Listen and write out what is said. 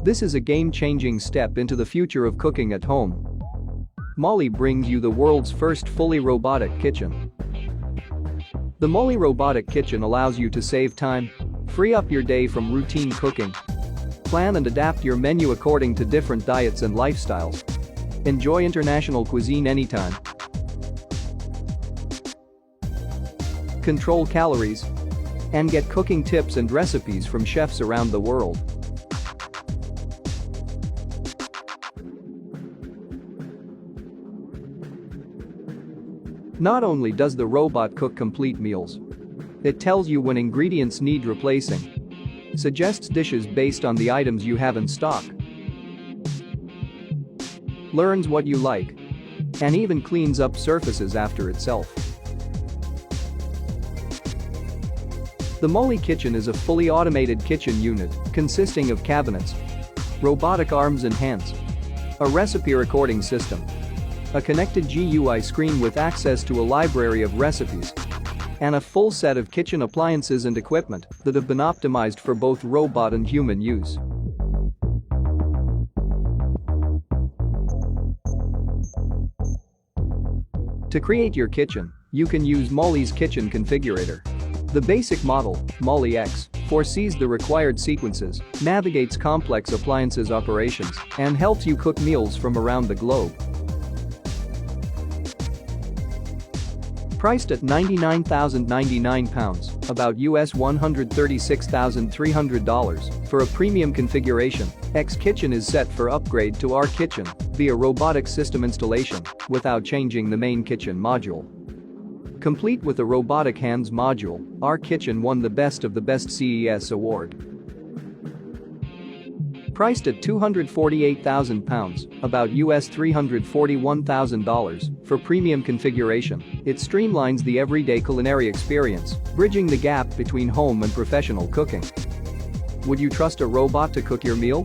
This is a game-changing step into the future of cooking at home. Molly brings you the world's first fully robotic kitchen. The Molly robotic kitchen allows you to save time, free up your day from routine cooking, plan and adapt your menu according to different diets and lifestyles. Enjoy international cuisine anytime. Control calories and get cooking tips and recipes from chefs around the world. Not only does the robot cook complete meals, it tells you when ingredients need replacing, suggests dishes based on the items you have in stock, learns what you like, and even cleans up surfaces after itself. The Molly Kitchen is a fully automated kitchen unit consisting of cabinets, robotic arms and hands, a recipe recording system, a connected GUI screen with access to a library of recipes, and a full set of kitchen appliances and equipment that have been optimized for both robot and human use. To create your kitchen, you can use Molly's Kitchen Configurator. The basic model, Molly X, foresees the required sequences, navigates complex appliances operations, and helps you cook meals from around the globe. Priced at £99,099, about US $136,300 for a premium configuration, X Kitchen is set for upgrade to our kitchen via robotic system installation without changing the main kitchen module. Complete with a robotic hands module, our kitchen won the Best of the Best CES award. Priced at £248,000, about US $341,000 for premium configuration, it streamlines the everyday culinary experience, bridging the gap between home and professional cooking. Would you trust a robot to cook your meal?